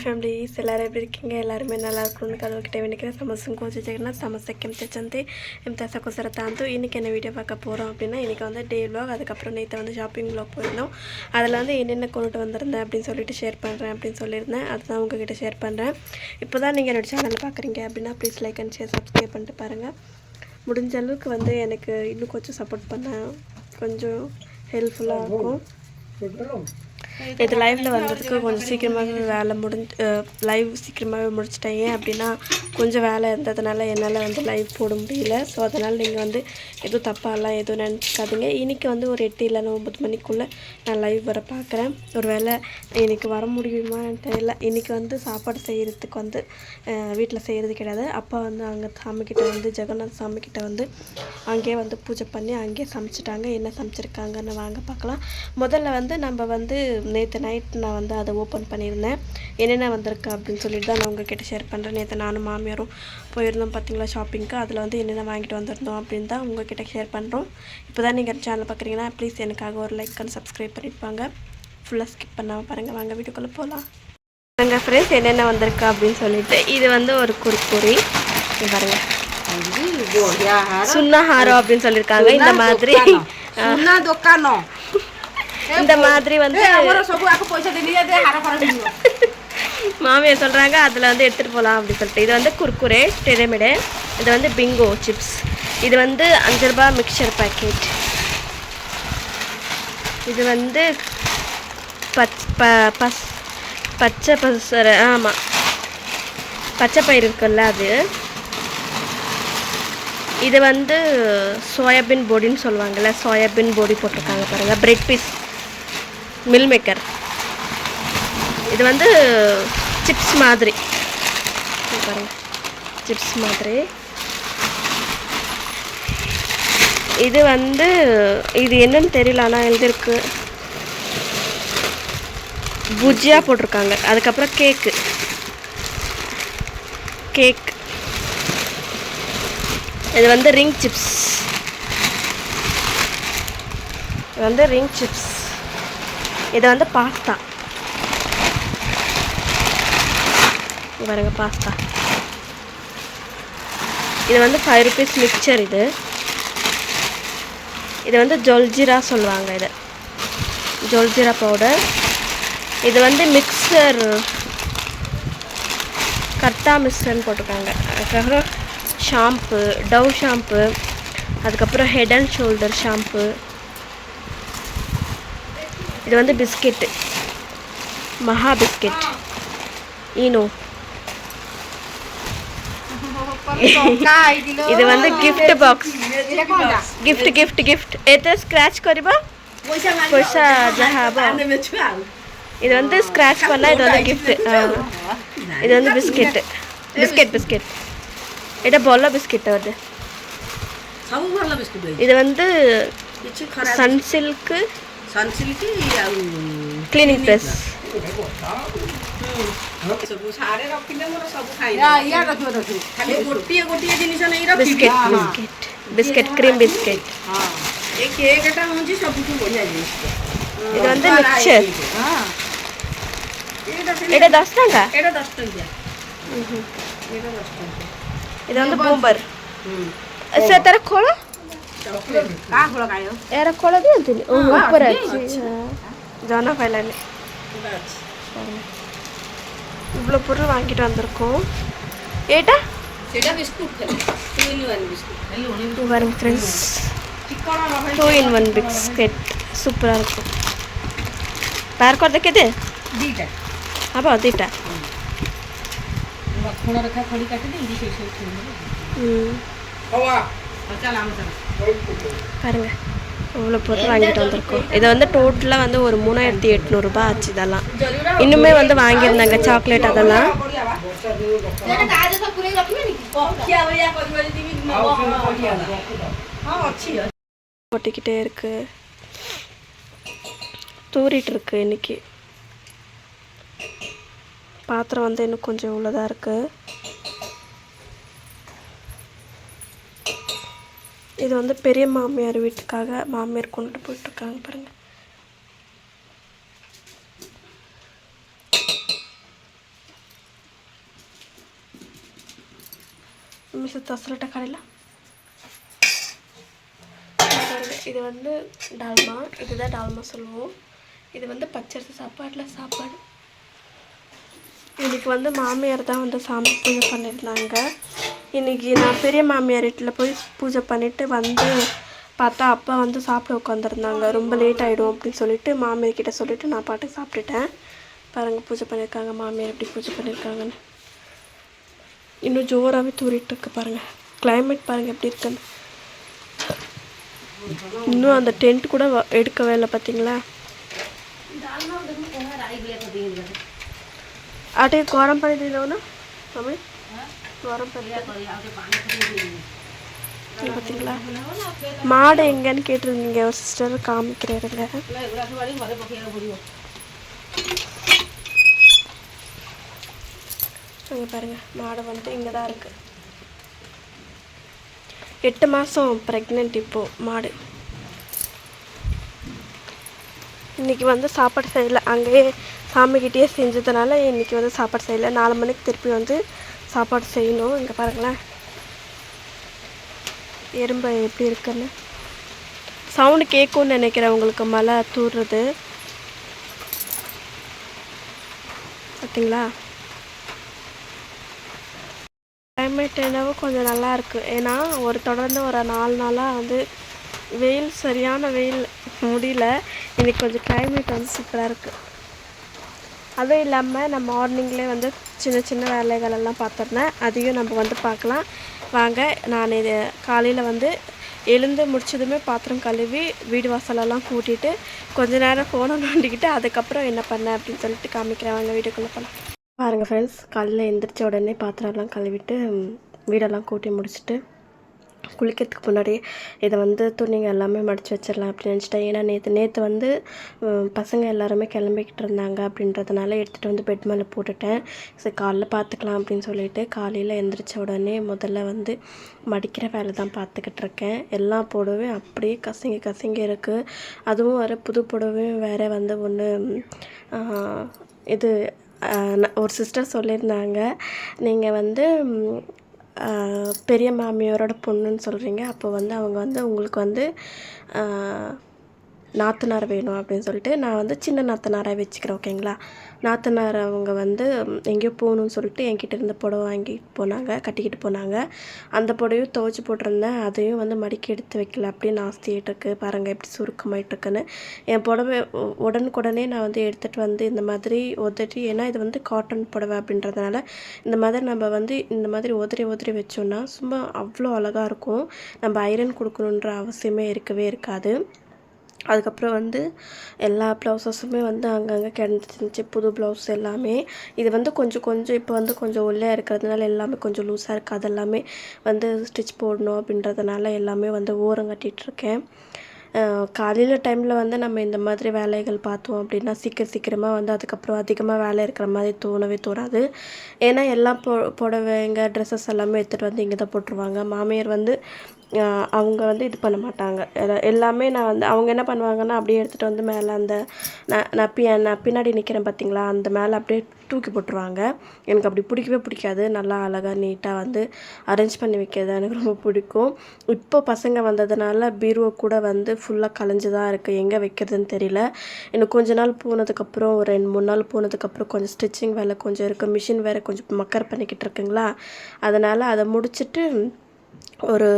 Families ಎಲ್ಲರೂ எப்படி இருக்கீங்க? எல்லாருமே நல்லா இருக்கணும்னு கடவுள்கிட்ட வேண்டிக்கிறேன். சமோசும் கோச்சு ஜெகநாத் ಸಮಸ್ಯೆಕ್ಕೆ ಚಂತೆ ಇಂತಸಕೋಸರ ತಾಂತು இன்னைக்கு என்ன வீடியோ பார்க்க போகிறோம் அப்படின்னா, இன்றைக்கி வந்து டே vlog, அதுக்கப்புறம் நேற்று வந்து ஷாப்பிங் vlog போயிருந்தோம். அதில் வந்து என்னென்ன கொண்டுட்டு வந்திருந்தேன் அப்படின்னு சொல்லிட்டு ஷேர் பண்ணுறேன் அப்படின்னு சொல்லியிருந்தேன். அதுதான் உங்ககிட்ட ஷேர் பண்ணுறேன். இப்போ தான் நீங்கள் என்னோடய சேனல் பார்க்குறீங்க அப்படின்னா please like and share subscribe பண்ணிட்டு பாருங்கள். முடிஞ்ச அளவுக்கு வந்து எனக்கு இன்னும் கொஞ்சம் சப்போர்ட் பண்ண கொஞ்சம் ஹெல்ப்ஃபுல்லாக இருக்கும். இது லைவில் வந்ததுக்கு கொஞ்சம் சீக்கிரமாகவே வேலை லைவ் சீக்கிரமாகவே முடிச்சிட்டேன். ஏன் அப்படின்னா கொஞ்சம் வேலை இருந்ததுனால என்னால் வந்து லைவ் போட முடியல. ஸோ அதனால் நீங்கள் வந்து எதுவும் தப்பாலாம் எதுவும் நினச்சிக்காதீங்க. இன்றைக்கி வந்து ஒரு 8 இல்லைன்னா 9 மணிக்குள்ளே நான் லைவ் வர பார்க்குறேன். ஒரு வேளை இன்றைக்கி வர முடியுமான்னு தெரியல. இன்றைக்கி வந்து சாப்பாடு செய்கிறதுக்கு வந்து வீட்டில் செய்கிறது கிடையாது. அப்பா வந்து அங்கே சாமிக்கிட்ட வந்து ஜெகநாத் சாமிக்கிட்ட வந்து அங்கேயே வந்து பூஜை பண்ணி அங்கேயே சமைச்சிட்டாங்க. என்ன சமைச்சிருக்காங்கன்னு வாங்க பார்க்கலாம். முதல்ல வந்து நம்ம வந்து நேற்று நைட் நான் வந்து அதை ஓப்பன் பண்ணியிருந்தேன். என்னென்ன வந்திருக்கு அப்படின்னு சொல்லிட்டு தான் நான் உங்ககிட்ட ஷேர் பண்ணுறேன். நேற்று நானும் மாமியாரும் போயிருந்தோம் பார்த்தீங்களா ஷாப்பிங்க்கு. அதில் வந்து என்னென்ன வாங்கிட்டு வந்திருந்தோம் அப்படின்னு தான் உங்ககிட்ட ஷேர் பண்ணுறோம். இப்போ தான் நீங்கள் சேனல் பார்க்குறீங்கன்னா ப்ளீஸ் எனக்காக ஒரு லைக் அண்ட் சப்ஸ்கிரைப் பண்ணியிருப்பாங்க. ஃபுல்லாக ஸ்கிப் பண்ணாமல் பாருங்கள். வாங்க வீடியோக்குள்ளே போகலாம். பாருங்கள் ஃப்ரெண்ட்ஸ் என்னென்ன வந்திருக்கு அப்படின்னு சொல்லிட்டு, இது வந்து ஒரு குர்குரி பாருங்கள், சுண்ணா ஹாரம் அப்படின்னு சொல்லியிருக்காங்க. இந்த மாதிரி இந்த மாதிரி வந்து மாமியார் சொல்கிறாங்க அதில் வந்து எடுத்துகிட்டு போகலாம் அப்படின்னு சொல்லிட்டு. இது வந்து குர்குரே டெரமிடே, இது வந்து பிங்கோ சிப்ஸ், இது வந்து 5 ரூபாய் மிக்சர் பேக்கெட், இது வந்து பச்சை பசர ஆமாம் பச்சை பயிர் இருக்குல்ல அது, இது வந்து சோயாபீன் பொடின்னு சொல்லுவாங்கள்ல, சோயாபீன் பொடி போட்டிருக்காங்க பாருங்கள். பிரெட் பீஸ் மில் மேக்கர், இது வந்து சிப்ஸ் மாதிரி பாருங்கள், சிப்ஸ் மாதிரி. இது வந்து இது என்னன்னு தெரியல, ஆனால் எழுதிருக்கு புஜியா போட்டிருக்காங்க. அதுக்கப்புறம் கேக் இது வந்து ரிங் சிப்ஸ், இது வந்து ரிங் சிப்ஸ், இது வந்து பாஸ்தா பாருங்க பாஸ்தா. இது வந்து 5 rupees மிக்சர். இது வந்து ஜொல்ஜீரா சொல்லுவாங்க, இது ஜொல்ஜீரா பவுடர். இது வந்து மிக்சர் கர்த்தா மிக்சர்னு போட்டிருக்காங்க. அதுக்கப்புறம் ஷாம்பு, டவ் ஷாம்பு, அதுக்கப்புறம் ஹெட் அண்ட் ஷோல்டர் ஷாம்பு. இது வந்து பிஸ்கெட்டு, மகா பிஸ்கெட் ஈனோ. இது வந்து கிஃப்ட் பாக்ஸ், கிஃப்ட் এতে স্ক্র্যাচ করিবা পয়সা যাহা হবে। இது வந்து ஸ்க்ராட்ச் பண்ணா இது வந்து gift. இது வந்து பிஸ்கெட் এটা বলো বিস্কিট আছে সব ভালো বিস্কিট। இது வந்து சன்சில்க் ক্লিনিং প্রেস। ସବୁ ସାରେ ରଖିଲେ ମୋର ସବୁ ଖାଇଲା ୟା ରଖିବ ଖାଲି ଗୋଟିଏ ଜିନିଷ ନେଇ ରଖିବି। Biscuit cream biscuit. ହଁ ଏ କେକଟା ହେଉଛି ସବୁଠୁ ବଢ଼ିଆ ଜିନିଷ। இது வந்து மிக்சர்। এটা 10 টাকা, এটা 10 টাকা। এটা 10 টাকা। இது வந்து பூம்பர்। ସେ ତାର ଖୋଳ କା ଖୋଳ କା요 ଏର ଖୋଳ ଦିଅନ୍ତିନି। ଓ ଉପରେ ଅଛି, ଜଣା ପାଇଲାନି। இவ்வளோ பொருள் வாங்கிட்டு வந்திருக்கோம். ஏட்டா செடா பிஸ்கட் 2 in 1 பிஸ்கட் பாருங்க ஃப்ரெண்ட்ஸ், 2 in 1 பிஸ்கட் சூப்பராக இருக்கும். ବାହାର କରି ଦେଖେ ଦୁଇଟା ହବ, ଦୁଇଟା ଲକ୍ଷ୍ମଣ ରେଖା ଖଡ଼ି କାଟି ଦେଇକି ସେଇ ସବୁ பாருங்க இவ்வளோ பொருள் வாங்கிட்டு வந்திருக்கோம். இதை வந்து டோட்டலாக வந்து ஒரு 3800 ரூபாய் ஆச்சு. இதெல்லாம் இன்னுமே வந்து வாங்கியிருந்தாங்க சாக்லேட் அதெல்லாம். ஒட்டிக்கிட்டே இருக்கு, தூரிட்டு இருக்கு. இன்னைக்கு பாத்திரம் வந்து இன்னும் கொஞ்சம் இவ்வளோதான் இருக்கு. இது வந்து பெரிய மாமியார் வீட்டுக்காக மாமியார் கொண்டு போயிட்டுருக்காங்க பாருங்கள். மிஸ் தசரட்ட கடையில் இது வந்து டால்மா, இதுதான் டால்மா சொல்லுவோம். இது வந்து பச்சரிசி சாப்பாடு. இன்றைக்கி வந்து மாமியார் தான் வந்து சாமி பூஜை பண்ணியிருந்தாங்க. இன்றைக்கி நான் பெரிய மாமியார் வீட்டில் போய் பூஜை பண்ணிவிட்டு வந்து பார்த்தா அப்பா வந்து சாப்பிட உட்காந்துருந்தாங்க. ரொம்ப லேட் ஆகிடும் அப்படின்னு சொல்லிட்டு மாமியார்கிட்ட சொல்லிவிட்டு நான் பாட்டுக்கு சாப்பிட்டுட்டேன். பாருங்கள் பூஜை பண்ணியிருக்காங்க, மாமியார் எப்படி பூஜை பண்ணியிருக்காங்கன்னு. இன்னும் ஜோராகவே தூரிட்டுருக்கு பாருங்கள். கிளைமேட் பாருங்கள் எப்படி இருக்குன்னு. இன்னும் அந்த டென்ட் கூட எடுக்கவே இல்லை பார்த்தீங்களா. అటే గోరం పని తినవునా మమ్మీ గోరం பனி பார்த்தீங்களா. மாடு எங்கன்னு கேட்டிருந்தீங்க ஒரு சிஸ்டர், காமிக்கிறேருங்க. அங்கே பாருங்கள், மாடு வந்து இங்கே தான் இருக்குது. 8 மாதம் ப்ரெக்னென்ட் இப்போது மாடு. இன்றைக்கி வந்து சாப்பாடு செய்யலை, அங்கேயே சாமிக்கிட்டே செஞ்சதுனால இன்றைக்கி வந்து சாப்பாடு செய்யலை. 4 மணிக்கு திருப்பி வந்து சாப்பாடு செய்யணும். இங்கே பாருங்களேன் எறும்பு எப்படி இருக்குன்னு. சவுண்டு கேட்கும்னு நினைக்கிறேன் உங்களுக்கு, மழை தூடுறது பார்த்தீங்களா. கிளைமேட் என்னவோ கொஞ்சம் நல்லா இருக்குது. ஏன்னா தொடர்ந்து ஒரு 4 நாளாக வந்து வெயில், சரியான வெயில் முடியல. இன்றைக்கி கொஞ்சம் கிளைமேட் வந்து சூப்பராக இருக்குது. அதுவும் இல்லாமல் நான் மார்னிங்லேயே வந்து சின்ன சின்ன வேலைகளெல்லாம் பார்த்துருந்தேன், அதையும் நம்ம வந்து பார்க்கலாம் வாங்க. நான் இது காலையில் வந்து எழுந்து முடிச்சதுமே பாத்திரம் கழுவி வீடு வாசலெல்லாம் கூட்டிகிட்டு கொஞ்ச நேரம் ஃபோனை நோண்டிக்கிட்டு அதுக்கப்புறம் என்ன பண்ணேன் அப்படின்னு சொல்லிட்டு காமிக்கிறேன் வாங்க, வீட்டுக்குள்ளே போகலாம். பாருங்கள் ஃப்ரெண்ட்ஸ், காலையில் எழுந்திரிச்ச உடனே பாத்திரம்லாம் கழுவிட்டு வீடெல்லாம் கூட்டி முடிச்சுட்டு குளிக்கிறதுக்கு முன்னாடி இதை வந்து துணிங்க எல்லாமே மடித்து வச்சிடலாம் அப்படின்னு நினச்சிட்டேன். ஏன்னா நேற்று வந்து பசங்க எல்லாருமே கிளம்பிக்கிட்டு இருந்தாங்க அப்படின்றதுனால எடுத்துகிட்டு வந்து பெட் மேலே போட்டுட்டேன். சரி காலைல பார்த்துக்கலாம் அப்படின்னு சொல்லிட்டு காலையில் எழுந்திரிச்ச உடனே முதல்ல வந்து மடிக்கிற வேலை தான் பார்த்துக்கிட்டு இருக்கேன். எல்லா புடவையும் அப்படியே கசங்கி இருக்குது. அதுவும் வேறு புது புடவையும் வேறு வந்து ஒன்று இது ஒரு சிஸ்டர் சொல்லியிருந்தாங்க, நீங்கள் வந்து பெரிய மாமியாரோட பொண்ணுன்னு சொல்கிறீங்க, அப்போ வந்து அவங்க வந்து உங்களுக்கு வந்து நாத்தனார் வேணும் அப்படின்னு சொல்லிட்டு நான் வந்து சின்ன நாத்தனாராக வச்சுக்கிறேன், ஓகேங்களா. நாத்தனார் அவங்க வந்து எங்கேயோ போகணுன்னு சொல்லிட்டு என்கிட்ட இருந்து புடவை வாங்கிட்டு போனாங்க, கட்டிக்கிட்டு போனாங்க. அந்த புடவையும் துவைச்சி போட்டிருந்தேன், அதையும் வந்து மடிக்கி எடுத்து வைக்கல, அப்படியே நாஸ்தியாகிட்டுருக்கு. பாருங்கள் எப்படி சுருக்கமாயிட்டுருக்குன்னு. என் புடவை உடனுக்குடனே நான் வந்து எடுத்துகிட்டு வந்து இந்த மாதிரி உதறி, ஏன்னா இது வந்து காட்டன் புடவை அப்படின்றதுனால இந்த மாதிரி நம்ம வந்து இந்த மாதிரி உதறி வச்சோன்னா சும்மா அவ்வளோ அழகாக இருக்கும். நம்ம ஐரன் கொடுக்கணுன்ற அவசியமே இருக்கவே இருக்காது. அதுக்கப்புறம் வந்து எல்லா ப்ளவுஸஸுமே வந்து அங்கங்கே கிடந்துருந்துச்சு, புது ப்ளவுஸ் எல்லாமே. இது வந்து கொஞ்சம் இப்போ வந்து கொஞ்சம் ஒல்லியாக இருக்கிறதுனால எல்லாமே கொஞ்சம் லூஸாக இருக்குது. அதெல்லாமே வந்து ஸ்டிச் போடணும் அப்படின்றதுனால எல்லாமே வந்து ஓரம் கட்டிகிட்ருக்கேன். காலையில் டைமில் வந்து நம்ம இந்த மாதிரி வேலைகள் பார்த்தோம் அப்படின்னா சீக்கிரமாக வந்து அதுக்கப்புறம் அதிகமாக வேலை இருக்கிற மாதிரி தோணவே தோணாது. ஏன்னா எல்லா புடவைங்க ட்ரெஸ்ஸஸ் எல்லாமே எடுத்துகிட்டு வந்து இங்கே தான் போட்டுருவாங்க. மாமியார் வந்து அவங்க வந்து இது பண்ண மாட்டாங்க. எல்லாமே நான் வந்து அவங்க என்ன பண்ணுவாங்கன்னா அப்படியே எடுத்துகிட்டு வந்து மேலே அந்த நான் பின்னாடி நிற்கிறேன் பார்த்தீங்களா, அந்த மேலே அப்படியே தூக்கி போட்டுருவாங்க. எனக்கு அப்படி பிடிக்காது. நல்லா அழகாக நீட்டாக வந்து அரேஞ்ச் பண்ணி வைக்கிறது எனக்கு ரொம்ப பிடிக்கும். இப்போ பசங்க வந்ததுனால பீரோ கூட வந்து ஃபுல்லாக கலைஞ்சு தான் இருக்குது, எங்கே வைக்கிறதுன்னு தெரியல. இன்னும் கொஞ்ச நாள் போனதுக்கப்புறம் ஒரு 2-3 நாள் போனதுக்கப்புறம் கொஞ்சம் ஸ்டிச்சிங் வேலை கொஞ்சம் இருக்குது, மிஷின் வேறு கொஞ்சம் மக்கர் பண்ணிக்கிட்டு இருக்குங்களா, அதனால் அதை முடிச்சுட்டு ஒரு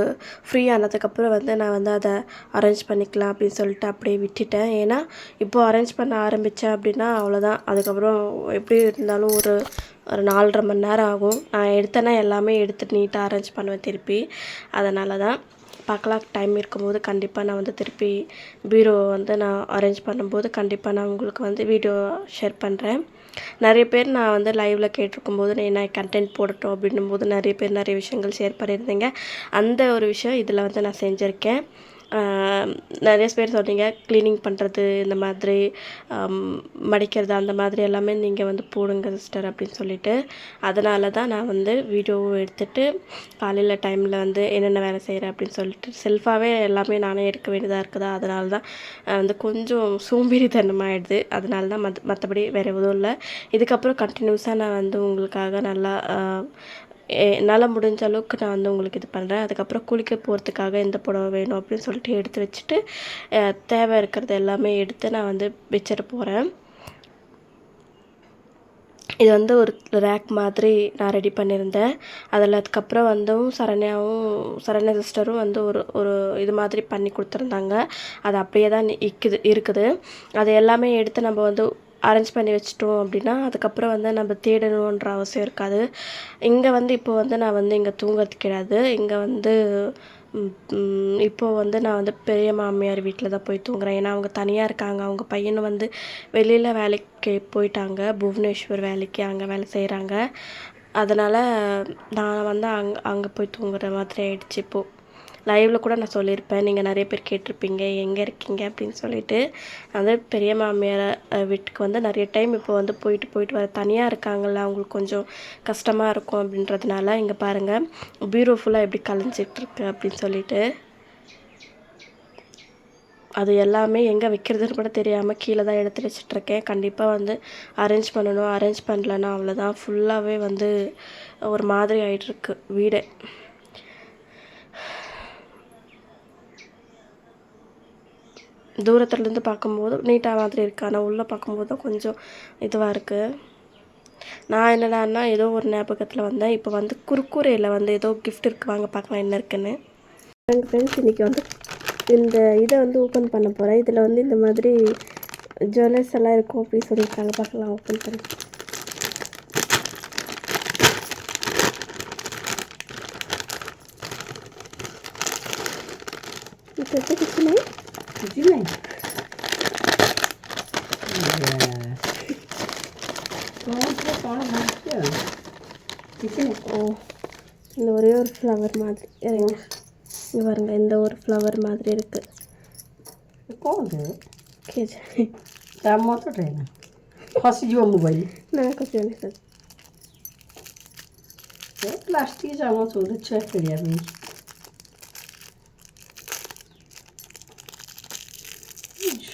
ஃப்ரீ ஆனதுக்கப்புறம் வந்து நான் வந்து அதை அரேஞ்ச் பண்ணிக்கலாம் அப்படின்னு சொல்லிட்டு அப்படியே விட்டுட்டேன். ஏன்னா இப்போது அரேஞ்ச் பண்ண ஆரம்பித்தேன் அப்படின்னா அவ்வளோதான். அதுக்கப்புறம் எப்படி இருந்தாலும் ஒரு 4.5 மணி நேரம் ஆகும். நான் எடுத்தேன்னா எல்லாமே எடுத்துகிட்டு நீட்டாக அரேஞ்ச் பண்ணுவேன் திருப்பி. அதனால தான் பார்க்கலாம், டைம் இருக்கும்போது கண்டிப்பாக நான் வந்து திருப்பி பீரோ வந்து நான் அரேஞ்ச் பண்ணும்போது கண்டிப்பாக நான் உங்களுக்கு வந்து வீடியோ ஷேர் பண்ணுறேன். நிறைய பேர் நான் வந்து லைவில் கேட்டிருக்கும்போது நான் கண்டென்ட் போடட்டும் அப்படின்னும் போது நிறைய பேர் நிறைய விஷயங்கள் ஷேர் பண்ணியிருந்தீங்க. அந்த ஒரு விஷயம் இதில் வந்து நான் செஞ்சுருக்கேன். நிறைய பேர் சொன்னீங்க க்ளீனிங் பண்ணுறது, இந்த மாதிரி மடிக்கிறது, அந்த மாதிரி எல்லாமே நீங்கள் வந்து போடுங்க சிஸ்டர் அப்படின்னு சொல்லிட்டு. அதனால தான் நான் வந்து வீடியோ எடுத்துகிட்டு காலையில் டைமில் வந்து என்னென்ன வேலை செய்கிறேன் அப்படின்னு சொல்லிட்டு செல்ஃபாகவே எல்லாமே நானே எடுக்க வேண்டியதாக இருக்குதா, அதனால தான் வந்து கொஞ்சம் சோம்பேறித்தனமாகிடுது. அதனால தான் மற்றபடி வேறு எதுவும் இல்லை. இதுக்கப்புறம் கண்டினியூஸாக நான் வந்து உங்களுக்காக நல்லா என்னால் முடிஞ்ச அளவுக்கு நான் வந்து உங்களுக்கு இது பண்ணுறேன். அதுக்கப்புறம் குளிக்க போகிறதுக்காக எந்த புடவை வேணும் அப்படின்னு சொல்லிட்டு எடுத்து வச்சுட்டு தேவை இருக்கிறது எல்லாமே எடுத்து நான் வந்து வச்சிட போகிறேன். இது வந்து ஒரு ரேக் மாதிரி நான் ரெடி பண்ணியிருந்தேன். அதில் அதுக்கப்புறம் வந்து சரண்யா சிஸ்டரும் வந்து ஒரு இது மாதிரி பண்ணி கொடுத்துருந்தாங்க. அது அப்படியே தான் இருக்குது. அது எல்லாமே எடுத்து நம்ம வந்து அரேஞ்ச் பண்ணி வச்சிட்டோம் அப்படின்னா அதுக்கப்புறம் வந்து நம்ம தேடணுன்ற அவசியம் இருக்காது. இங்கே வந்து இப்போ வந்து நான் வந்து இங்கே தூங்குறது கிடையாது. இங்கே வந்து இப்போது வந்து நான் வந்து பெரிய மாமியார் வீட்டில் தான் போய் தூங்குறேன். ஏன்னா அவங்க தனியாக இருக்காங்க. அவங்க பையனும் வந்து வெளியில் வேலைக்கு போயிட்டாங்க. புவனேஸ்வர் வேலைக்கு அங்கே வேலை செய்கிறாங்க. அதனால் நான் வந்து அங்கே போய் தூங்குற மாதிரி ஆயிடுச்சு இப்போது. லைவில் கூட நான் சொல்லியிருப்பேன். நீங்கள் நிறைய பேர் கேட்டிருப்பீங்க எங்கே இருக்கீங்க அப்படின்னு சொல்லிட்டு. வந்து பெரிய மாமியார் வீட்டுக்கு வந்து நிறைய டைம் இப்போ வந்து போயிட்டு வர தனியாக இருக்காங்கல்ல, அவங்களுக்கு கொஞ்சம் கஷ்டமாக இருக்கும் அப்படின்றதுனால இங்கே பாருங்கள் பீரோ ஃபுல்லாக எப்படி கலைஞ்சிட்ருக்கு அப்படின்னு சொல்லிட்டு. அது எல்லாமே எங்கே வைக்கிறதுன்னு கூட தெரியாமல் கீழே தான் எடுத்து வச்சிட்ருக்கேன். கண்டிப்பாக வந்து அரேஞ்ச் பண்ணணும். அரேஞ்ச் பண்ணலன்னா அவ்வளோதான், ஃபுல்லாகவே வந்து ஒரு மாதிரி ஆகிட்டுருக்கு வீடே. தூரத்துலேருந்து பார்க்கும்போது நீட்டாக மாதிரி இருக்குது. ஆனால் உள்ளே பார்க்கும்போது தான் கொஞ்சம் இதுவாக இருக்குது. நான் என்னடான்னா ஏதோ ஒரு ஞாபகத்தில் வந்தேன். இப்போ வந்து குர்குரேயில் வந்து ஏதோ கிஃப்ட் இருக்குது, வாங்க பார்க்கலாம் என்ன இருக்குன்னு. எங்கள் ஃப்ரெண்ட்ஸ் இன்றைக்கி வந்து இந்த இதை வந்து ஓப்பன் பண்ண போகிறேன். இதில் வந்து இந்த மாதிரி ஜுவல்லர்ஸ் எல்லாம் இருக்கும் அப்படின்னு சொல்லியிருக்காங்க. பார்க்கலாம் ஓப்பன் பண்ணி. இப்போ எப்படி Gimana? ஓ, இந்த ஒரே ஒரு ஃப்ளவர் மாதிரி இங்கே பாருங்க, இந்த ஒரு ஃப்ளவர் மாதிரி இருக்குது. Plastic já montou de chefe ali.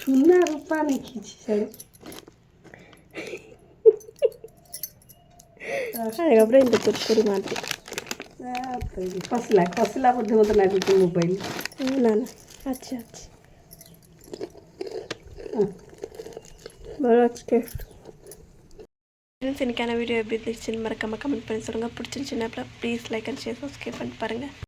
সুন্দর পানি খেয়েছি அதுக்கப்புறம் இந்த குர்குரி மாதிரி খসলা বুদ্ধি মতো লাগুছে মোবাইল না আচ্ছা ভালো আজকে ஃப்ரெண்ட்ஸ், இன்றைக்கான வீடியோ எப்படி இருந்துச்சுன்னு மறக்காமல் கமெண்ட் பண்ணி சொல்லுங்கள். பிடிச்சிருந்துச்சுன்னா please like and share subscribe பண்ணி பாருங்கள்.